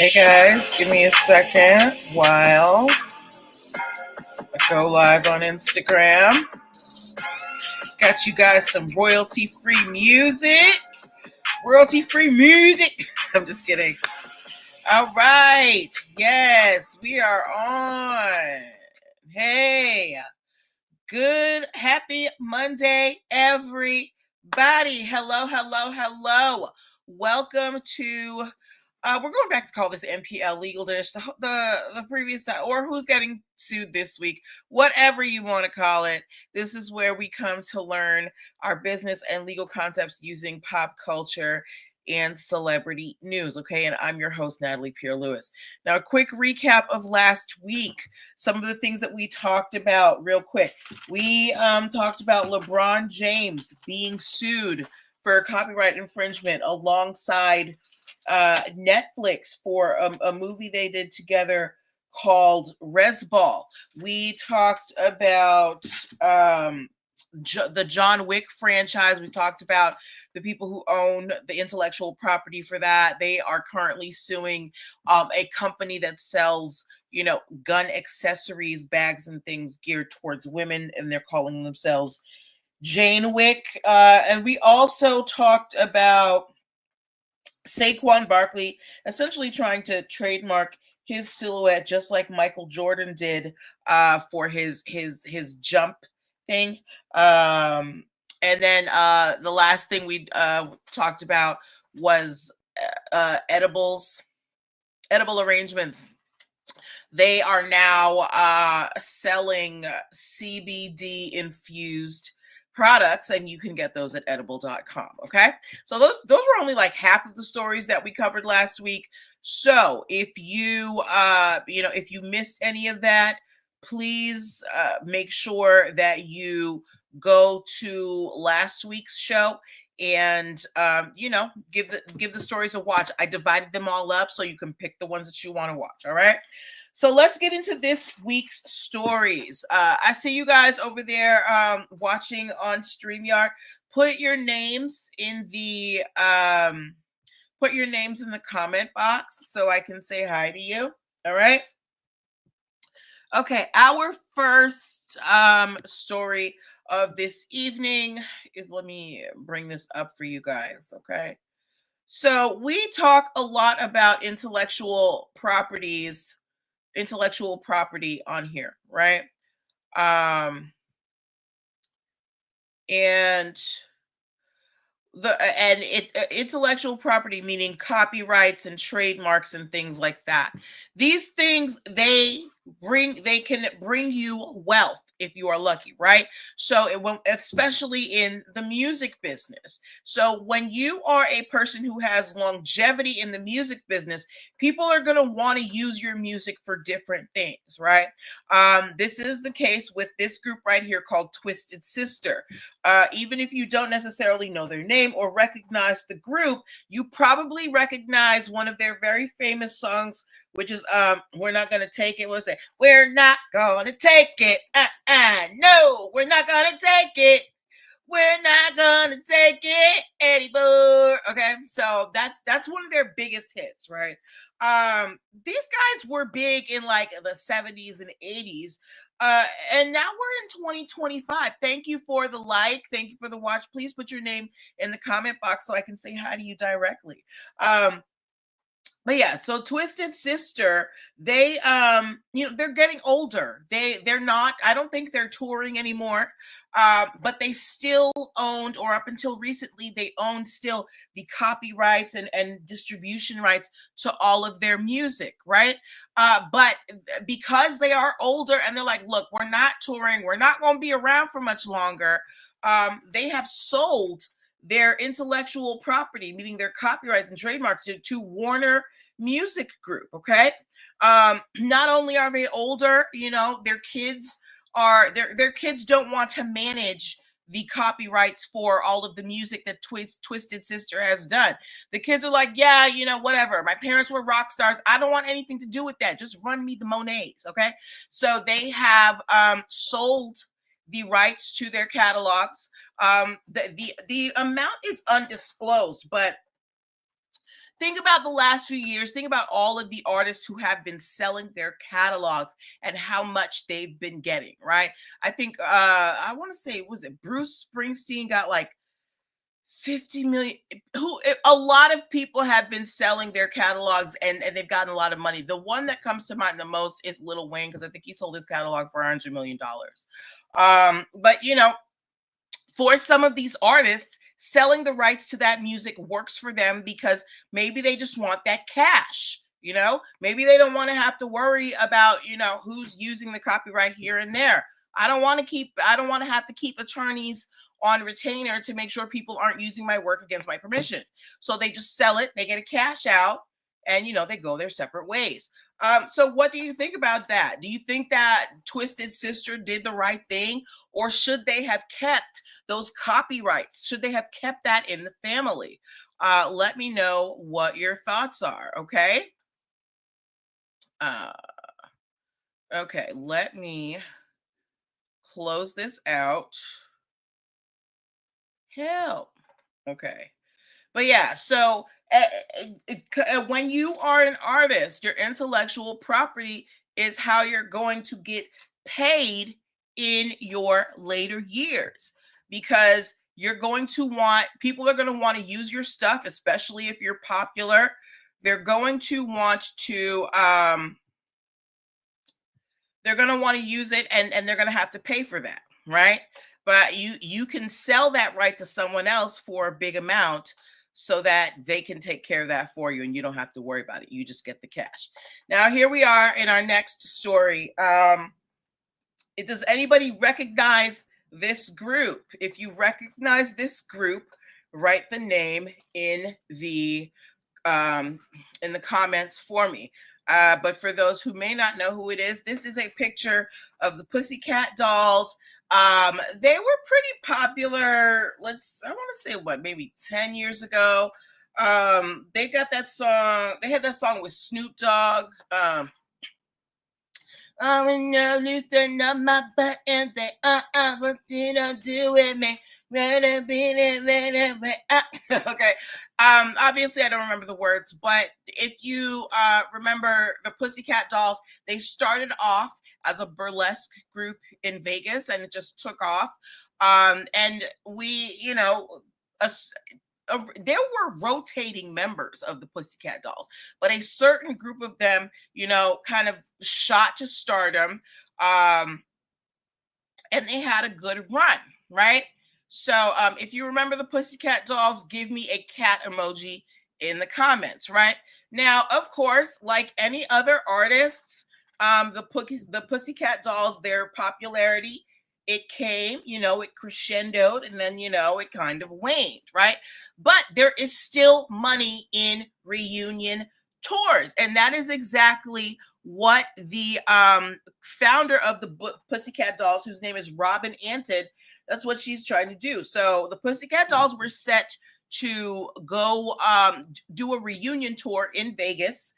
Hey guys, give me a second while I go live on Instagram. Got you guys some royalty-free music. Royalty-free music. I'm just kidding. All right. Yes, we are on. Hey. Good, happy Monday, everybody. Hello, hello, hello. Welcome to, we're going back to call this NPL Legal Dish, the previous time, or who's getting sued this week, whatever you want to call it. This is where we come to learn our business and legal concepts using pop culture and celebrity news. Okay, and I'm your host, Natalie Pierre-Lewis. Now, a quick recap of last week. Some of the things that we talked about real quick. We talked about LeBron James being sued for copyright infringement alongside Netflix for a movie they did together called Resball. We talked about the John Wick franchise. We talked about the people who own the intellectual property for that. They are currently suing a company that sells, gun accessories, bags, and things geared towards women, and they're calling themselves Jane Wick. And we also talked about Saquon Barkley essentially trying to trademark his silhouette just like Michael Jordan did for his jump thing. And then the last thing we talked about was edible arrangements. They are now selling CBD infused products, and you can get those at edible.com. Okay, so those were only like half of the stories that we covered last week. So if you if you missed any of that, please make sure that you go to last week's show and give the stories a watch. I divided them all up so you can pick the ones that you want to watch. All right, so let's get into this week's stories. I see you guys over there watching on StreamYard. Put your names in the comment box so I can say hi to you. All right. Okay, our first story of this evening is, let me bring this up for you guys. Okay, so we talk a lot about intellectual property on here, right? And intellectual property, meaning copyrights and trademarks and things like that. These things, they can bring you wealth if you are lucky, right? So it won't, especially in the music business. So when you are a person who has longevity in the music business, people are going to want to use your music for different things, right? This is the case with this group right here called Twisted Sister. Even if you don't necessarily know their name or recognize the group, you probably recognize one of their very famous songs, which is We're Not Gonna Take It. What's it? We're not gonna take it. No, we're not gonna take it. We're not gonna take it anymore. Okay, so that's one of their biggest hits, right? These guys were big in like the 70s and 80s. And now we're in 2025. Thank you for the like. Thank you for the watch. Please put your name in the comment box so I can say hi to you directly. But yeah, so Twisted Sister, they they're getting older. They're not, I don't think they're touring anymore. But they still owned, or up until recently, they owned still the copyrights and distribution rights to all of their music, right? But because they are older and they're like, look, we're not touring, we're not going to be around for much longer. They have sold their intellectual property, meaning their copyrights and trademarks, to Warner Music Group. Okay. Not only are they older, their kids their kids don't want to manage the copyrights for all of the music that Twisted Sister has done. The kids are like, yeah, whatever. My parents were rock stars. I don't want anything to do with that. Just run me the Monets. Okay. So they have sold the rights to their catalogs. The amount is undisclosed, but think about the last few years. Think about all of the artists who have been selling their catalogs and how much they've been getting, right? I think I want to say, was it Bruce Springsteen got like 50 million? A lot of people have been selling their catalogs, and they've gotten a lot of money. The one that comes to mind the most is Lil Wayne, because I think he sold his catalog for $100 million. But you know, for some of these artists, selling the rights to that music works for them because maybe they just want that cash. You know, maybe they don't want to have to worry about, you know, who's using the copyright here and there. I don't want to have to keep attorneys on retainer to make sure people aren't using my work against my permission. So they just sell it, they get a cash out, and you know, they go their separate ways. So what do you think about that? Do you think that Twisted Sister did the right thing, or should they have kept those copyrights? Should they have kept that in the family? Let me know what your thoughts are. Okay. Okay, let me close this out. Help. Okay. But yeah, so when you are an artist, your intellectual property is how you're going to get paid in your later years, because you're going to want, people are going to want to use your stuff, especially if you're popular. They're going to want to use it, and they're going to have to pay for that, right? But you can sell that right to someone else for a big amount, so that they can take care of that for you, and you don't have to worry about it. You just get the cash. Now, here we are in our next story. Does anybody recognize this group? If you recognize this group, write the name in the comments for me. But for those who may not know who it is, this is a picture of the Pussycat Dolls. They were pretty popular. I want to say what, maybe 10 years ago. They got that song. They had that song with Snoop Dogg. I'm no loosen up my butt and say, what did I do with me? Okay. Obviously I don't remember the words, but if you remember the Pussycat Dolls, they started off as a burlesque group in Vegas, and it just took off. And we, you know, there were rotating members of the Pussycat Dolls, but a certain group of them, you know, kind of shot to stardom, and they had a good run, right? So if you remember the Pussycat Dolls, give me a cat emoji in the comments, right? Now, of course, like any other artists, the Pussycat Dolls, their popularity, it came, you know, it crescendoed, and then, you know, it kind of waned, right? But there is still money in reunion tours, and that is exactly what the founder of the Pussycat Dolls, whose name is Robin Antin, that's what she's trying to do. So the Pussycat Dolls were set to go do a reunion tour in Vegas.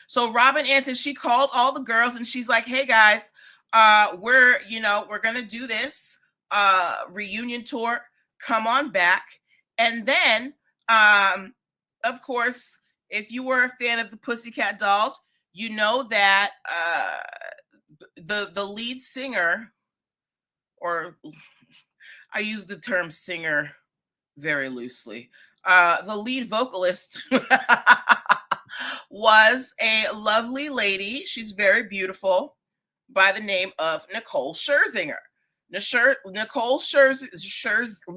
So Robin Antin, she called all the girls and she's like, hey guys, we're going to do this reunion tour. Come on back. And then, of course, if you were a fan of the Pussycat Dolls, you know that the lead singer, or I use the term singer very loosely, the lead vocalist was a lovely lady. She's very beautiful, by the name of Nicole Scherzinger. Nicole Scherzinger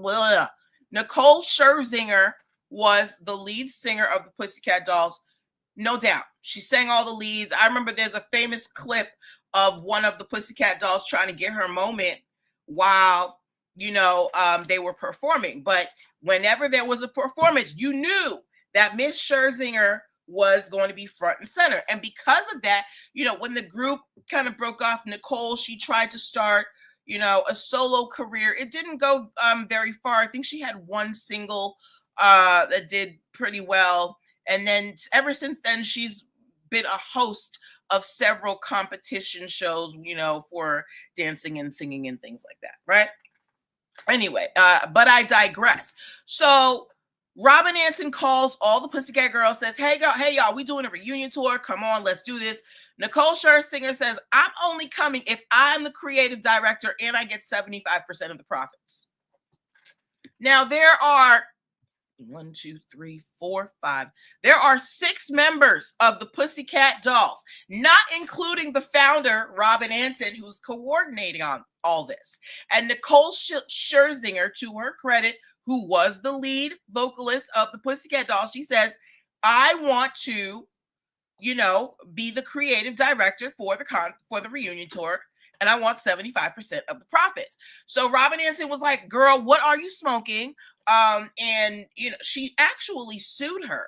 was the lead singer of the Pussycat Dolls, no doubt. She sang all the leads. I remember there's a famous clip of one of the Pussycat Dolls trying to get her moment while, you know, they were performing. But whenever there was a performance, you knew that Miss Scherzinger was going to be front and center. And because of that, you know, when the group kind of broke off, Nicole, she tried to start, you know, a solo career. It didn't go very far. I think she had one single that did pretty well. And then ever since then, she's been a host of several competition shows, you know, for dancing and singing and things like that, right? Anyway, but I digress. So Robin Antin calls all the Pussycat Girls, says, hey y'all, we doing a reunion tour. Come on, let's do this. Nicole Scherzinger says, I'm only coming if I'm the creative director and I get 75% of the profits. Now there are 1, 2, 3, 4, 5. There are 6 members of the Pussycat Dolls, not including the founder, Robin Antin, who's coordinating on all this. And Nicole Scherzinger, to her credit, who was the lead vocalist of the Pussycat Dolls, she says, I want to, be the creative director for the reunion tour, and I want 75% of the profits. So Robin Antin was like, girl, what are you smoking? And she actually sued her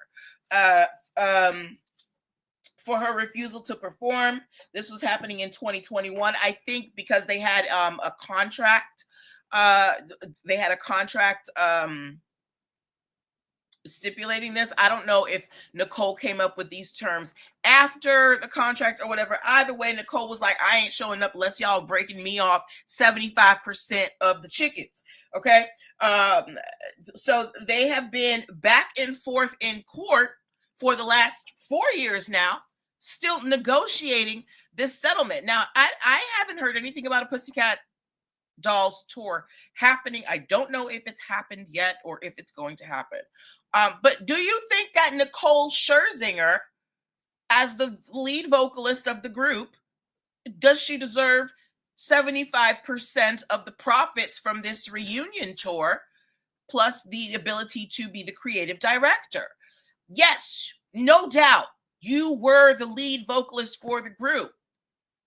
for her refusal to perform. This was happening in 2021, I think, because they had a contract. They had a contract stipulating this. I don't know if Nicole came up with these terms after the contract or whatever. Either way, Nicole was like, I ain't showing up unless y'all breaking me off 75% of the chickens. Okay. So they have been back and forth in court for the last 4 years now, still negotiating this settlement. Now, I haven't heard anything about a Pussycat Dolls tour happening. I don't know if it's happened yet or if it's going to happen. But do you think that Nicole Scherzinger, as the lead vocalist of the group, does she deserve 75% of the profits from this reunion tour, plus the ability to be the creative director? Yes, no doubt, you were the lead vocalist for the group,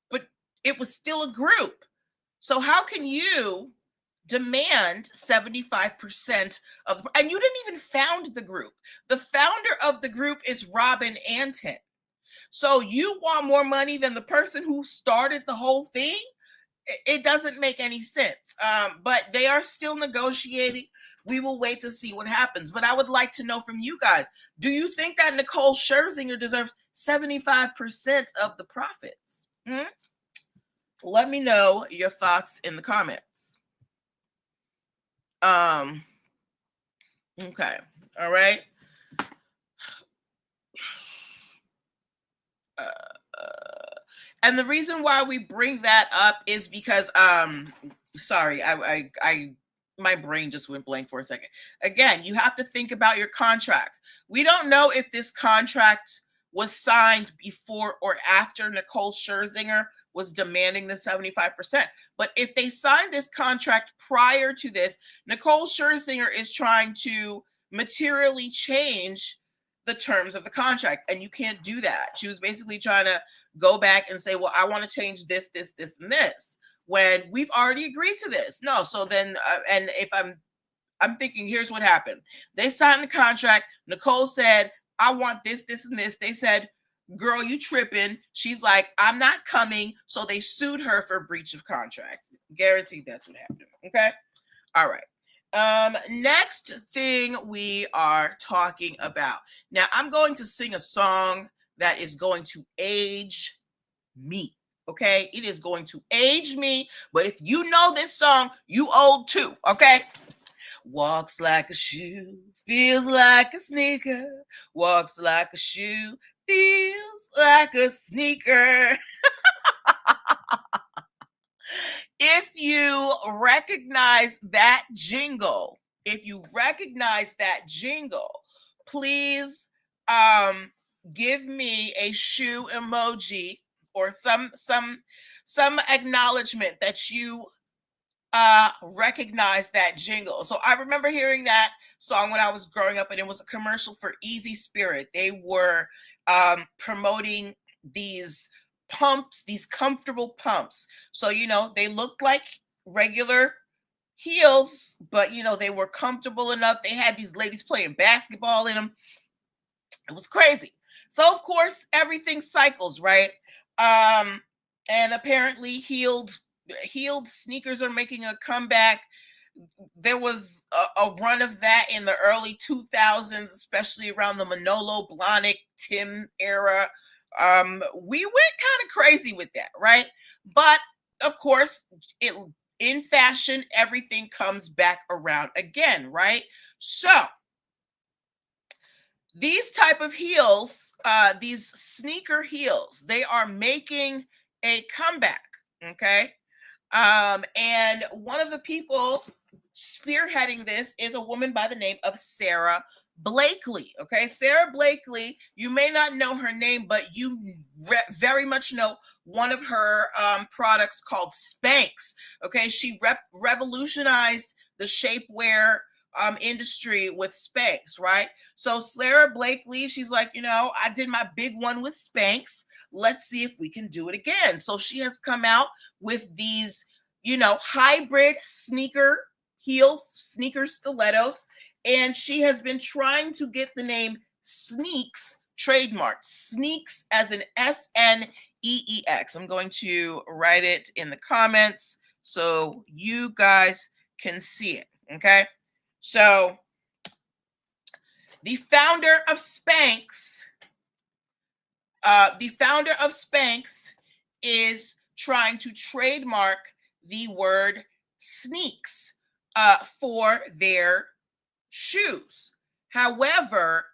but it was still a group. So how can you demand 75% of and you didn't even found the group. The founder of the group is Robin Antin. So you want more money than the person who started the whole thing? It doesn't make any sense. But they are still negotiating. We will wait to see what happens. But I would like to know from you guys, do you think that Nicole Scherzinger deserves 75% of the profits? Let me know your thoughts in the comments. Okay. All right. And the reason why we bring that up is because sorry, I my brain just went blank for a second. Again, you have to think about your contracts. We don't know if this contract was signed before or after Nicole Scherzinger was demanding the 75%. But if they signed this contract prior to this, Nicole Scherzinger is trying to materially change the terms of the contract, and you can't do that. She was basically trying to go back and say, well, I want to change this, this, this, and this, when we've already agreed to this. No, so then, and if I'm thinking, here's what happened. They signed the contract. Nicole said, I want this, this, and this. They said, girl, you tripping. She's like, I'm not coming. So they sued her for breach of contract. Guaranteed that's what happened. Okay. All right. Next thing we are talking about. Now, I'm going to sing a song that is going to age me. Okay. It is going to age me. But if you know this song, you old too. Okay. Walks like a shoe, feels like a sneaker. Walks like a shoe, feels like a sneaker. If you recognize that jingle, please give me a shoe emoji or some acknowledgement that you recognize that jingle. So I remember hearing that song when I was growing up, and it was a commercial for Easy Spirit. They were promoting these pumps, these comfortable pumps. So, they looked like regular heels, but, they were comfortable enough. They had these ladies playing basketball in them. It was crazy. So, of course, everything cycles, right? And apparently heeled sneakers are making a comeback. There was a run of that in the early 2000s, especially around the Manolo Blahnik, Tim era. We went kind of crazy with that, right? But of course, it in fashion, everything comes back around again, right? So these type of heels, these sneaker heels, they are making a comeback. Okay. And one of the people spearheading this is a woman by the name of Sarah Blakely. Okay, Sarah Blakely, you may not know her name, but you very much know one of her products called Spanx. Okay, she revolutionized the shapewear industry with Spanx, right? So Sarah Blakely, she's like, I did my big one with Spanx. Let's see if we can do it again. So she has come out with these, hybrid sneaker heels, sneaker stilettos, and she has been trying to get the name Sneaks trademarked. Sneaks as an SNEEX. I'm going to write it in the comments so you guys can see it. Okay. So the founder of Spanx, is trying to trademark the word sneaks for their shoes. However,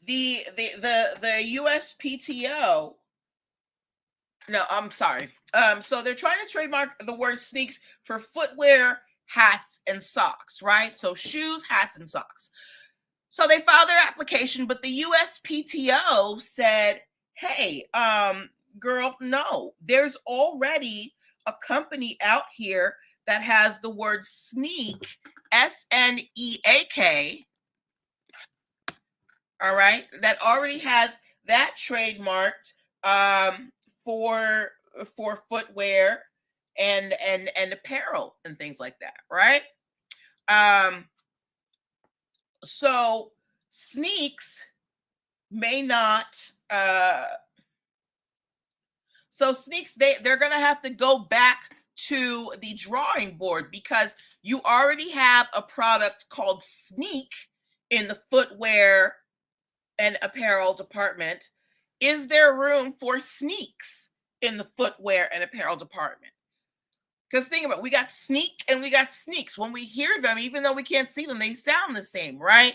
the USPTO. No, I'm sorry. So they're trying to trademark the word sneaks for footwear, hats, and socks, right? So shoes, hats, and socks. So they filed their application, but the USPTO said, hey, girl, no, there's already a company out here that has the word sneak, SNEAK, all right, that already has that trademarked for footwear and apparel and things like that, right? So sneaks may not so sneaks, they're gonna have to go back to the drawing board because you already have a product called Sneak in the footwear and apparel department. Is there room for sneaks in the footwear and apparel department? Because think about it, we got sneak and we got sneaks. When we hear them, even though we can't see them, they sound the same, right?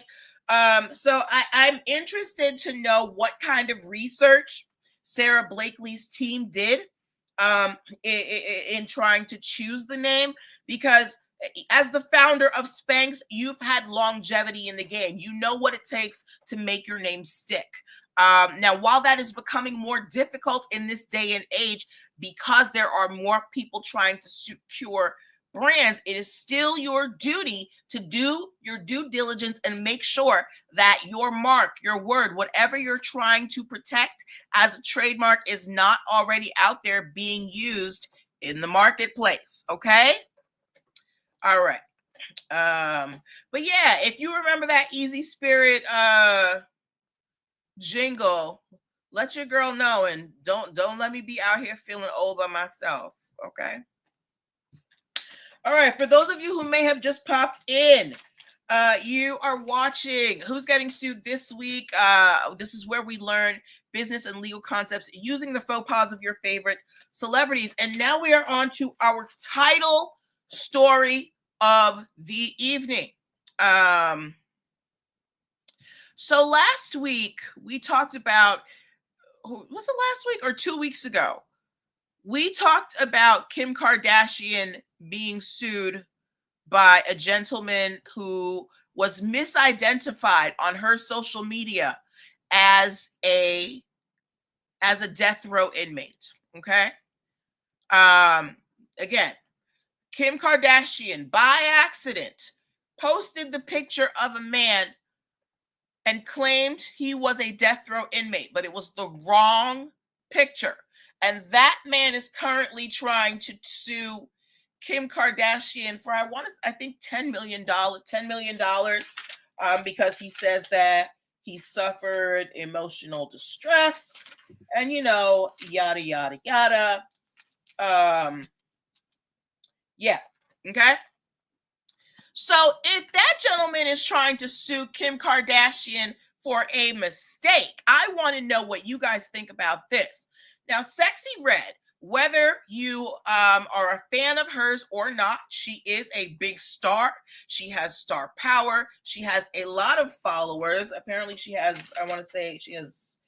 So I'm interested to know what kind of research Sarah Blakely's team did in trying to choose the name, because as the founder of Spanx, you've had longevity in the game. You know what it takes to make your name stick. Now, while that is becoming more difficult in this day and age, because there are more people trying to secure brands, it is still your duty to do your due diligence and make sure that your mark, your word, whatever you're trying to protect as a trademark is not already out there being used in the marketplace. Okay. All right. But yeah, if you remember that Easy Spirit jingle, let your girl know, and don't let me be out here feeling old by myself. Okay. All right. For those of you who may have just popped in, you are watching Who's Getting Sued This Week. This is where we learn business and legal concepts using the faux pas of your favorite celebrities. And now we are on to our title story of the evening. So last week we talked about, was it last week or 2 weeks ago? We talked about Kim Kardashian being sued by a gentleman who was misidentified on her social media as a death row inmate. Okay. Again, Kim Kardashian by accident posted the picture of a man and claimed he was a death row inmate, but it was the wrong picture. And that man is currently trying to sue Kim Kardashian for, I think $10 million, because he says that he suffered emotional distress and, yada, yada, yada. Yeah. Okay. So if that gentleman is trying to sue Kim Kardashian for a mistake, I want to know what you guys think about this. Now, Sexyy Red, whether you are a fan of hers or not, she is a big star. She has star power. She has a lot of followers. Apparently, she has, I want to say, she has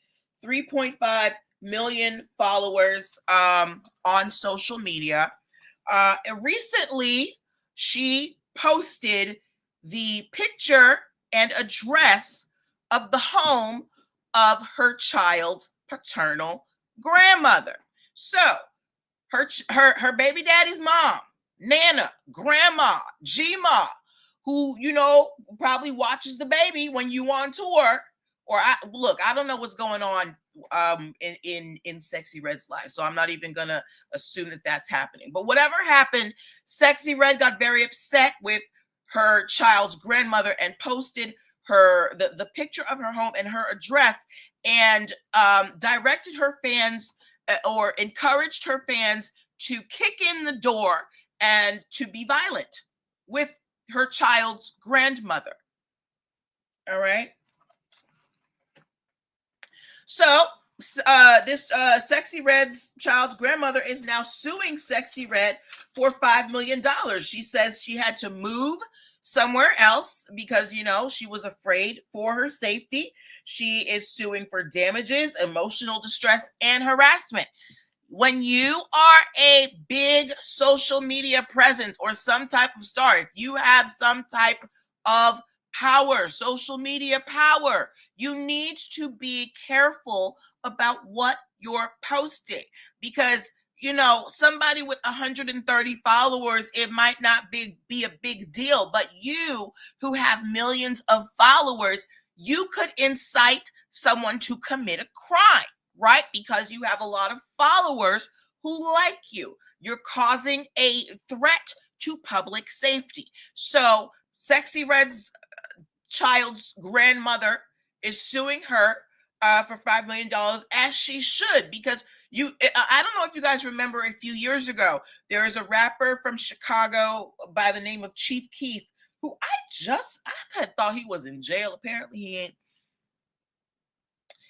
3.5 million followers on social media. Recently, she posted the picture and address of the home of her child's paternal grandmother. So her baby daddy's mom, Nana, grandma, G-ma, who probably watches the baby when you on tour. Or I don't know what's going on in Sexyy Red's life, so I'm not even gonna assume that that's happening. But whatever happened, Sexyy Red got very upset with her child's grandmother and posted the picture of her home and her address, and directed her fans or encouraged her fans to kick in the door and to be violent with her child's grandmother. All right. So this Sexyy Red's child's grandmother is now suing Sexyy Red for $5 million. She says she had to move somewhere else because, she was afraid for her safety. She is suing for damages, emotional distress, and harassment. When you are a big social media presence or some type of star, if you have some type of power, social media power, you need to be careful about what you're posting, because somebody with 130 followers, it might not be a big deal, but you who have millions of followers, you could incite someone to commit a crime, right? Because you have a lot of followers who like you. You're causing a threat to public safety. So Sexyy Red's child's grandmother is suing her for $5 million, as she should, because I don't know if you guys remember a few years ago, there is a rapper from Chicago by the name of Chief Keef, who I had thought he was in jail. Apparently he ain't.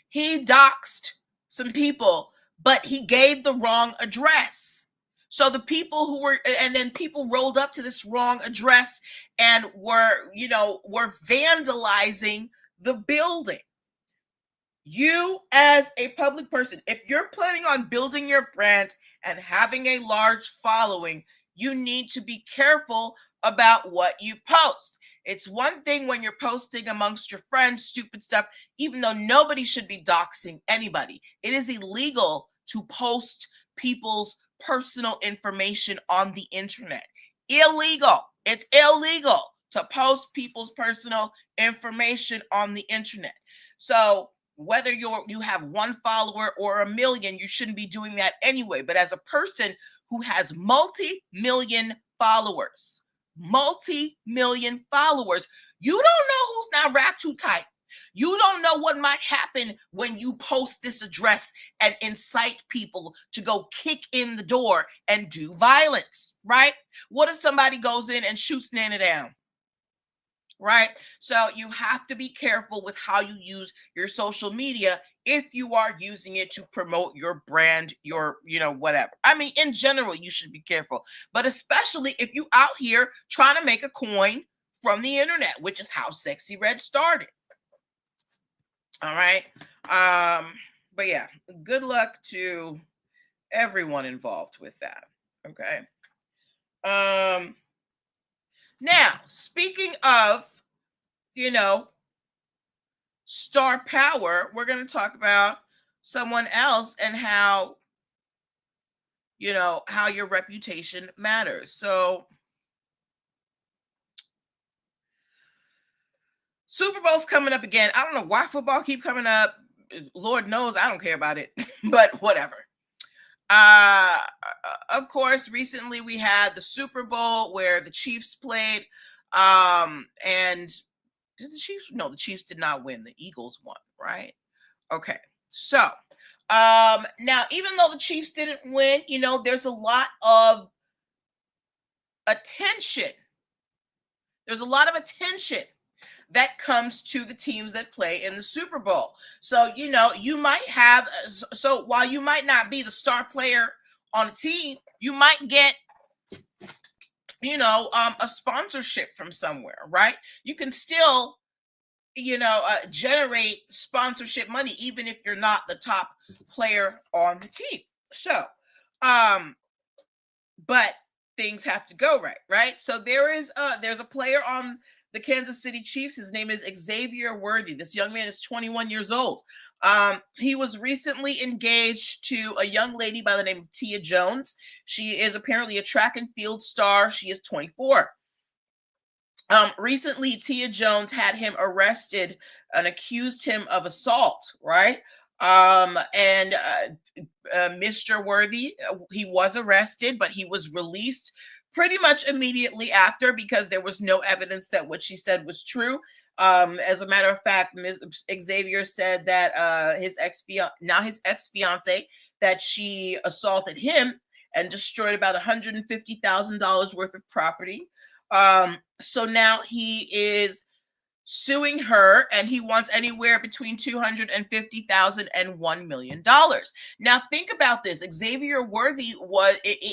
He doxed some people, but he gave the wrong address. So the people and then people rolled up to this wrong address and were vandalizing the building. You, as a public person, if you're planning on building your brand and having a large following, you need to be careful about what you post. It's one thing when you're posting amongst your friends, stupid stuff, even though nobody should be doxing anybody. It is illegal to post people's personal information on the internet. Illegal. It's illegal to post people's personal information on the internet. So whether you have one follower or a million, you shouldn't be doing that anyway. But as a person who has multi-million followers, you don't know who's not wrapped too tight. You don't know what might happen when you post this address and incite people to go kick in the door and do violence, right? What if somebody goes in and shoots Nana down? Right? So you have to be careful with how you use your social media if you are using it to promote your brand, your, whatever. I mean, in general, you should be careful, but especially if you out here trying to make a coin from the internet, which is how Sexyy Red started. All right. But yeah, good luck to everyone involved with that. Okay. Now, speaking of, star power, we're going to talk about someone else and how, how your reputation matters. So, Super Bowl's coming up again. I don't know why football keep coming up. Lord knows I don't care about it, but whatever. Of course, recently we had the Super Bowl where the Chiefs played, and did the Chiefs? No, the Chiefs did not win. The Eagles won, right? Okay. So, now even though the Chiefs didn't win, there's a lot of attention. There's a lot of attention that comes to the teams that play in the Super Bowl. So, you might have, so while you might not be the star player on a team, you might get, you know, a sponsorship from somewhere, right? You can still, you know, generate sponsorship money even if you're not the top player on the team. So, but things have to go right, right? So there's a player on the Kansas City Chiefs. His name is Xavier Worthy. This young man is 21 years old. He was recently engaged to a young lady by the name of Tia Jones. She is apparently a track and field star. She is 24. Recently, Tia Jones had him arrested and accused him of assault, right? And Mr. Worthy, he was arrested, but he was released pretty much immediately after because there was no evidence that what she said was true. As a matter of fact, Xavier said that his ex-fiance, that she assaulted him and destroyed about $150,000 worth of property. So now he is suing her, and he wants anywhere between $250,000 and $1 million. Now think about this. Xavier Worthy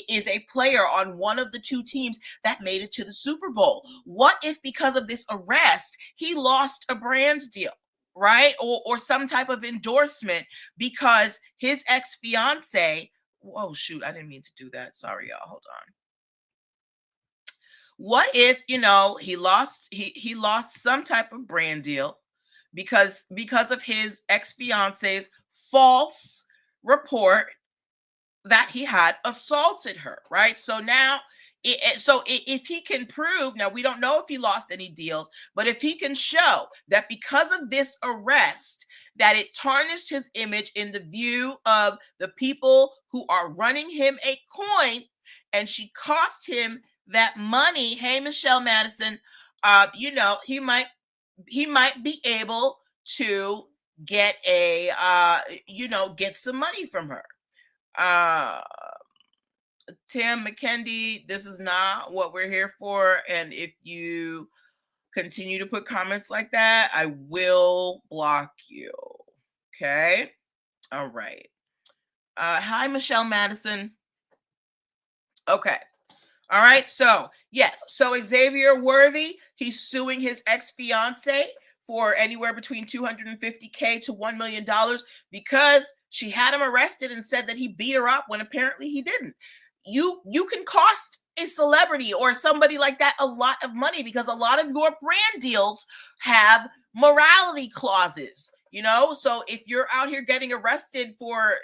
is a player on one of the two teams that made it to the Super Bowl. What if because of this arrest he lost a brand deal, right? Or some type of endorsement because his ex-fiance, oh shoot, I didn't mean to do that. Sorry, y'all. Hold on. What if, you know, he lost some type of brand deal because of his ex-fiance's false report that he had assaulted her, right? So now if he can prove, now we don't know if he lost any deals, but if he can show that because of this arrest that it tarnished his image in the view of the people who are running him a coin, and she cost him that money, hey Michelle Madison, you know, he might be able to get a you know, get some money from her. Tim McKendy, this is not what we're here for, and if you continue to put comments like that, I will block you. Okay, all right. Hi Michelle Madison. Okay. All right. So, yes. So, Xavier Worthy, he's suing his ex-fiance for anywhere between $250K to $1 million because she had him arrested and said that he beat her up when apparently he didn't. You can cost a celebrity or somebody like that a lot of money because a lot of your brand deals have morality clauses. You know, so if you're out here getting arrested for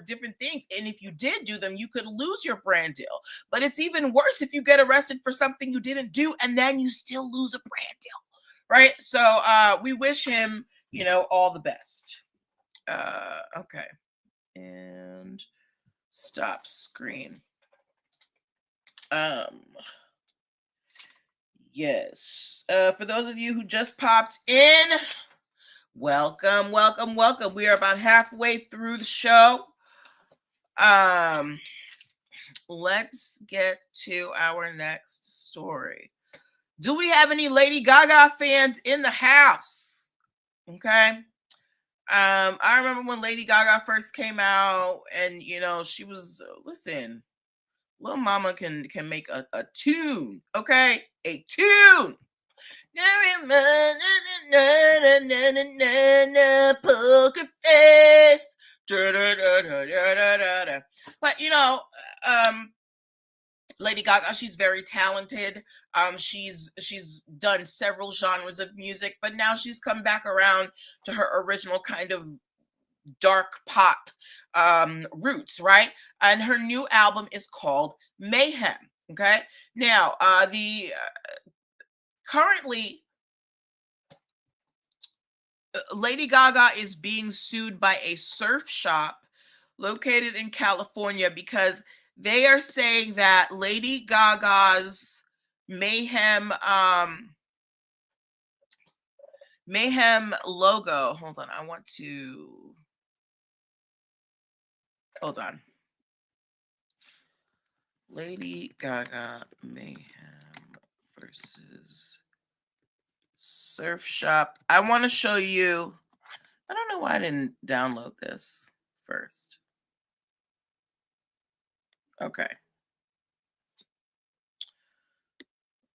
different things, and if you did do them, you could lose your brand deal. But it's even worse if you get arrested for something you didn't do and then you still lose a brand deal, right? So we wish him, you know, all the best. Okay, and stop screen. Yes. For those of you who just popped in, welcome, welcome, welcome. We are about halfway through the show. Let's get to our next story. Do we have any Lady Gaga fans in the house? Okay. I remember when Lady Gaga first came out, and you know, she was, listen, Lil Mama can make a tune, okay? A tune. Poker face. But you know, Lady Gaga, she's very talented. She's done several genres of music, but now she's come back around to her original kind of dark pop roots, right? And her new album is called Mayhem. Okay. Now, currently Lady Gaga is being sued by a surf shop located in California because they are saying that Lady Gaga's Mayhem logo. Hold on, I want to. Hold on. Lady Gaga Mayhem versus Surf Shop. I want to show you. I don't know why I didn't download this first. Okay.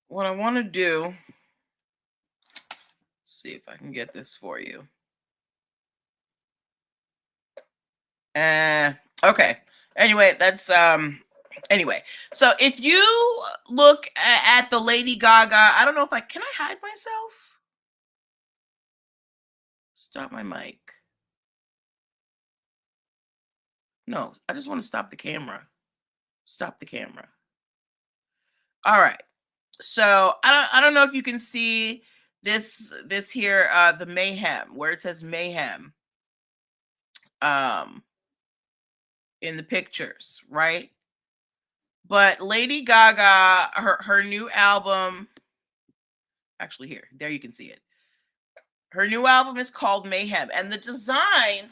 What I want to do, see if I can get this for you. Okay. Anyway, that's anyway. So if you look at the Lady Gaga, I don't know if can I hide myself? Stop my mic. No, I just want to stop the camera. Stop the camera. All right. So I don't know if you can see this here, the Mayhem, where it says Mayhem in the pictures, right? But Lady Gaga, her new album, actually here, there you can see it. Her new album is called Mayhem, and the design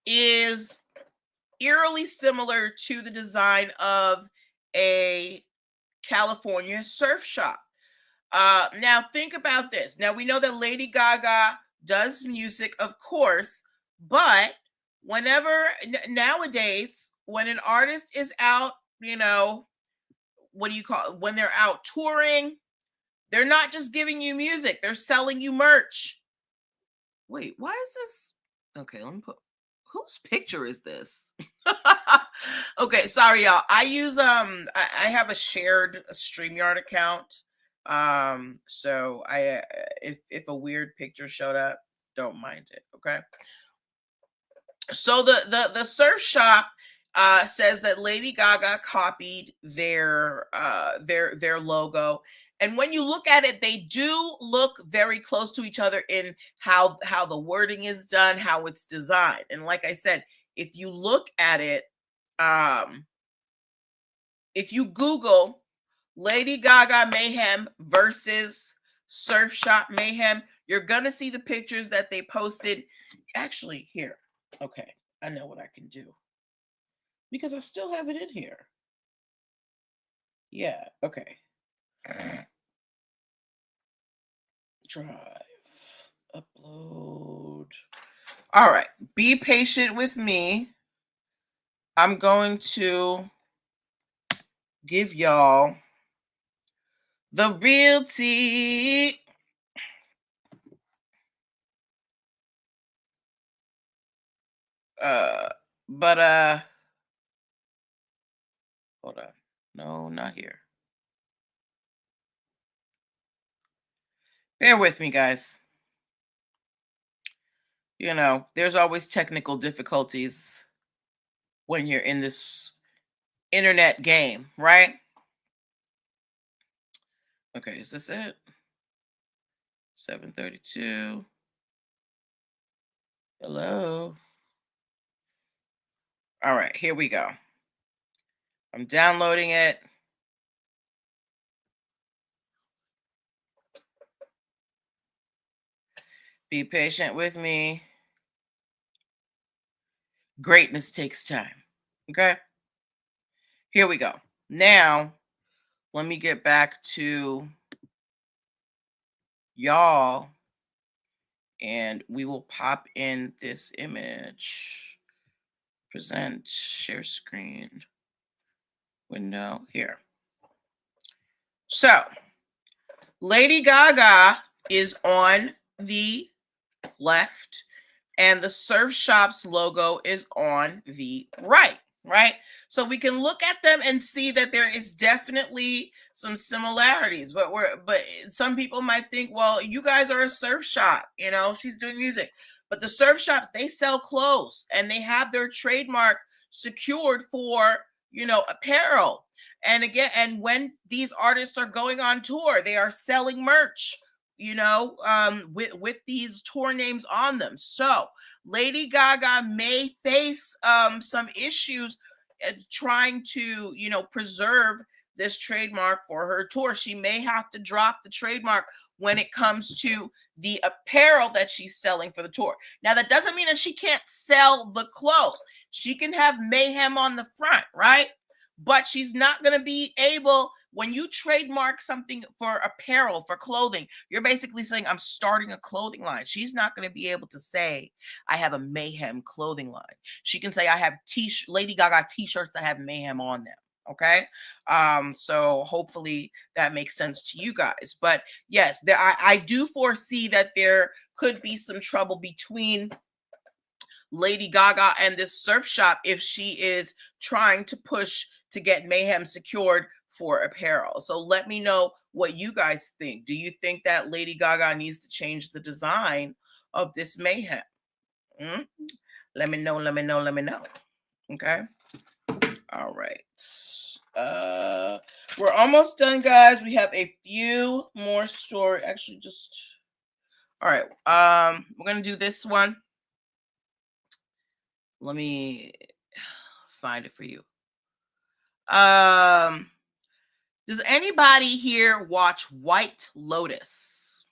is eerily similar to the design of a California surf shop. Now think about this. Now we know that Lady Gaga does music, of course, but whenever nowadays, when an artist is out, what do you call it? When they're out touring, they're not just giving you music, they're selling you merch. Wait, why is this? Okay, let me put, whose picture is this? Okay, sorry y'all. I use I have a shared StreamYard account. So I if a weird picture showed up, don't mind it, okay? So the surf shop says that Lady Gaga copied their logo. And when you look at it, they do look very close to each other in how the wording is done, how it's designed. And like I said, if you look at it, if you Google Lady Gaga Mayhem versus Surf Shop Mayhem, you're gonna see the pictures that they posted. Actually, here. Okay, I know what I can do. Because I still have it in here. Yeah, okay. Drive, upload. All right, be patient with me. I'm going to give y'all the real tea. But hold on. No, not here. Bear with me, guys. There's always technical difficulties when you're in this internet game, right? Okay, is this it? 7:32. Hello. All right, here we go. I'm downloading it. Be patient with me. Greatness takes time. Okay. Here we go. Now, let me get back to y'all and we will pop in this image. Present, share screen, window here. So, Lady Gaga is on the left and the surf shop's logo is on the right. So we can look at them and see that there is definitely some similarities, but some people might think, well, you guys are a surf shop, she's doing music. But the surf shops, they sell clothes and they have their trademark secured for, apparel. And again, and when these artists are going on tour, they are selling merch, with these tour names on them. So Lady Gaga may face some issues trying to, preserve this trademark for her tour. She may have to drop the trademark when it comes to the apparel that she's selling for the tour. Now, that doesn't mean that she can't sell the clothes. She can have Mayhem on the front, right? But she's not going to be able, when you trademark something for apparel, for clothing, you're basically saying, I'm starting a clothing line. She's not going to be able to say, I have a Mayhem clothing line. She can say, I have Lady Gaga t-shirts that have Mayhem on them. Okay. So hopefully that makes sense to you guys. But yes, I do foresee that there could be some trouble between Lady Gaga and this surf shop if she is trying to push to get Mayhem secured for apparel. So let me know what you guys think. Do you think that Lady Gaga needs to change the design of this Mayhem? Let me know, let me know, let me know. Okay. All right. We're almost done, guys. We have a few more stories. Actually, just all right. We're gonna do this one. Let me find it for you. Does anybody here watch White Lotus?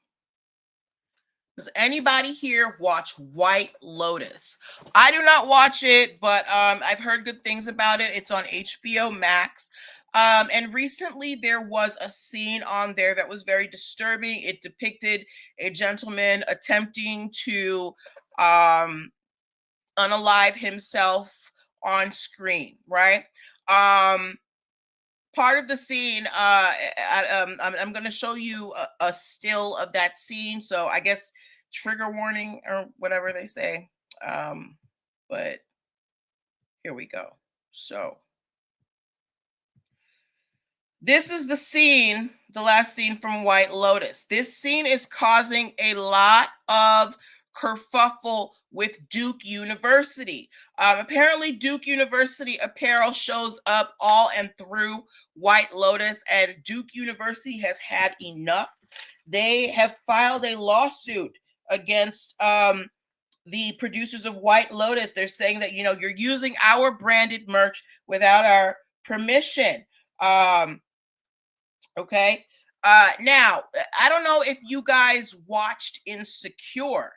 Does anybody here watch White Lotus? I do not watch it, but I've heard good things about it. It's on HBO Max. And recently there was a scene on there that was very disturbing. It depicted a gentleman attempting to unalive himself on screen, right? Part of the scene, I'm going to show you a still of that scene. So I guess trigger warning or whatever they say. But here we go. So this is the scene, the last scene from White Lotus. This scene is causing a lot of kerfuffle with Duke University. Apparently, Duke University apparel shows up all and through White Lotus, and Duke University has had enough. They have filed a lawsuit against the producers of White Lotus. They're saying that, you know, you're using our branded merch without our permission. Okay. Now, I don't know if you guys watched Insecure,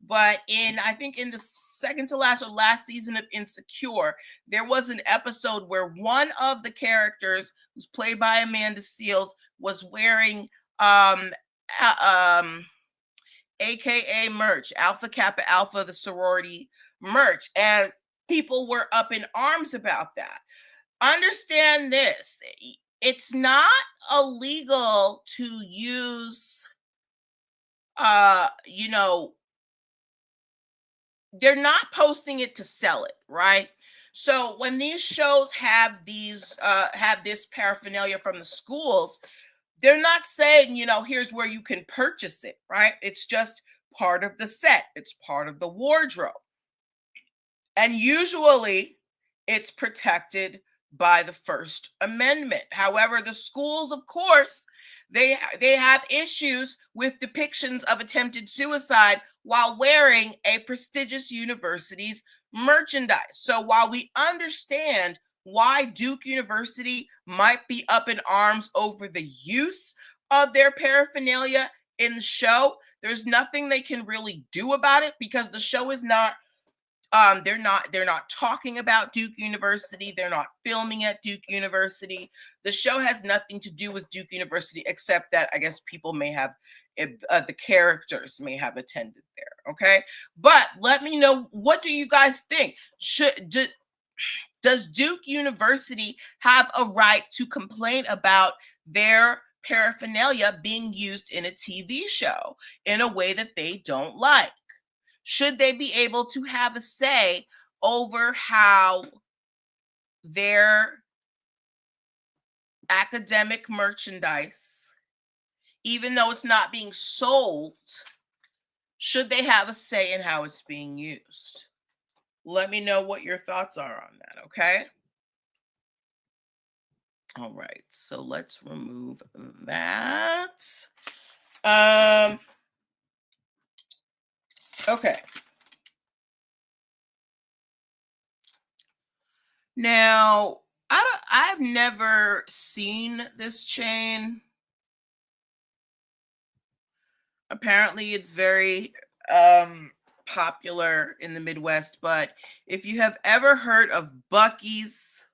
but I think in the second to last or last season of Insecure, there was an episode where one of the characters, who's played by Amanda Seales, was wearing AKA merch, Alpha Kappa Alpha, the sorority merch, and people were up in arms about that. Understand this. It's not illegal to use, you know, they're not posting it to sell it, right? So when these shows have this paraphernalia from the schools, they're not saying, you know, here's where you can purchase it, right? It's just part of the set. It's part of the wardrobe. And usually it's protected by the First Amendment. However, the schools, of course, they have issues with depictions of attempted suicide while wearing a prestigious university's merchandise. So while we understand why Duke University might be up in arms over the use of their paraphernalia in the show, there's nothing they can really do about it because the show is not they're not talking about Duke University. They're not filming at Duke University. The show has nothing to do with Duke University except that I guess people may have the characters may have attended there. Okay, but let me know, what do you guys think? Does Duke University have a right to complain about their paraphernalia being used in a TV show in a way that they don't like? Should they be able to have a say over how their academic merchandise, even though it's not being sold, should they have a say in how it's being used? Let me know what your thoughts are on that, okay? All right, so let's remove that. Okay. Now, I've never seen this chain. Apparently, it's very popular in the Midwest, but if you have ever heard of Buc-ee's,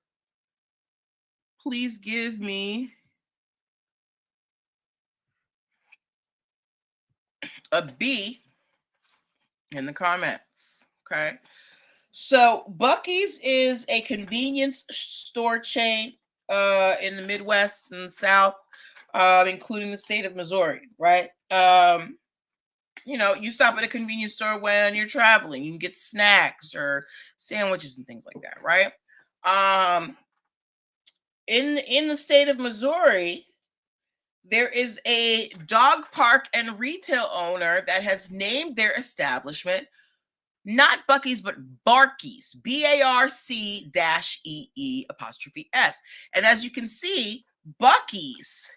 please give me a B in the comments, okay? So Buc-ee's is a convenience store chain. in the Midwest and South, including the state of Missouri, right? You stop at a convenience store when you're traveling. You can get snacks or sandwiches and things like that, right? In the state of Missouri, there is a dog park and retail owner that has named their establishment not Buc-ee's, but Barky's, BARC-EE'. And as you can see, Buc-ee's,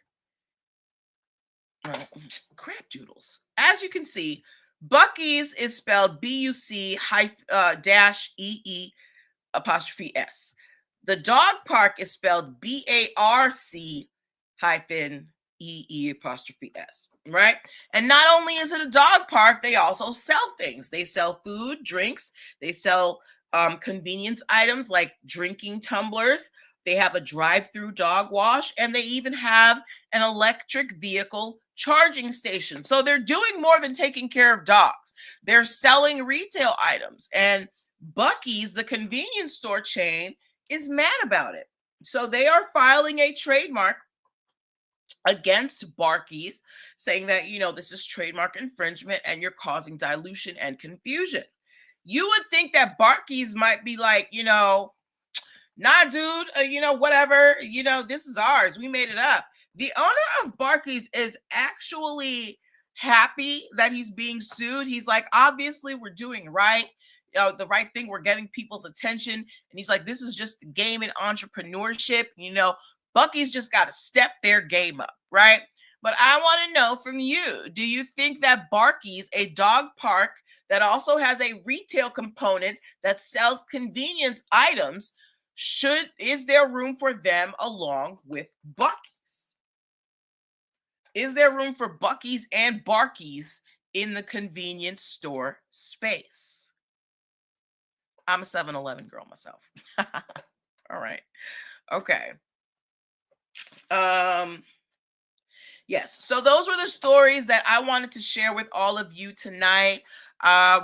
crap doodles. As you can see, Buc-ee's is spelled BUC-EE'. The dog park is spelled BARC-EE', right? And not only is it a dog park, they also sell things. They sell food, drinks, they sell convenience items like drinking tumblers. They have a drive-through dog wash, and they even have an electric vehicle charging station. So they're doing more than taking care of dogs. They're selling retail items. And Buc-ee's, the convenience store chain, is mad about it. So they are filing a trademark against Barky's, saying that, this is trademark infringement and you're causing dilution and confusion. You would think that Barky's might be like, nah, dude, whatever, this is ours. We made it up. The owner of Barky's is actually happy that he's being sued. He's like, obviously, we're doing right. The right thing. We're getting people's attention. And he's like, this is just the game in entrepreneurship. Buc-ee's just got to step their game up, right? But I want to know from you, do you think that Barky's, a dog park that also has a retail component that sells convenience items, is there room for them along with Buc-ee's? Is there room for Buc-ee's and Barky's in the convenience store space? I'm a 7-Eleven girl myself. All right. Okay. Yes. So those were the stories that I wanted to share with all of you tonight.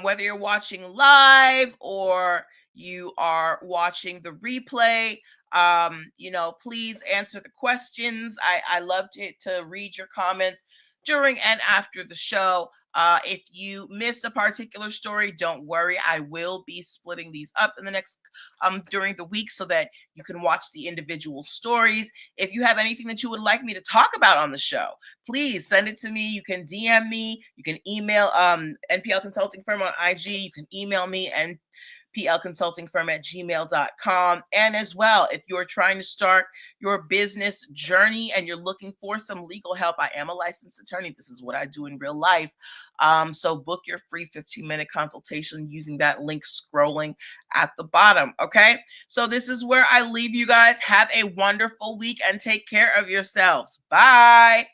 Whether you're watching live or you are watching the replay, please answer the questions. I love to read your comments during and after the show. If you missed a particular story, don't worry. I will be splitting these up in the next during the week so that you can watch the individual stories. If you have anything that you would like me to talk about on the show, please send it to me. You can DM me. You can email NPL Consulting Firm on IG. You can email me and plconsultingfirm@gmail.com. And as well, if you're trying to start your business journey and you're looking for some legal help, I am a licensed attorney. This is what I do in real life. So book your free 15-minute consultation using that link scrolling at the bottom. Okay. So this is where I leave you guys. Have a wonderful week and take care of yourselves. Bye.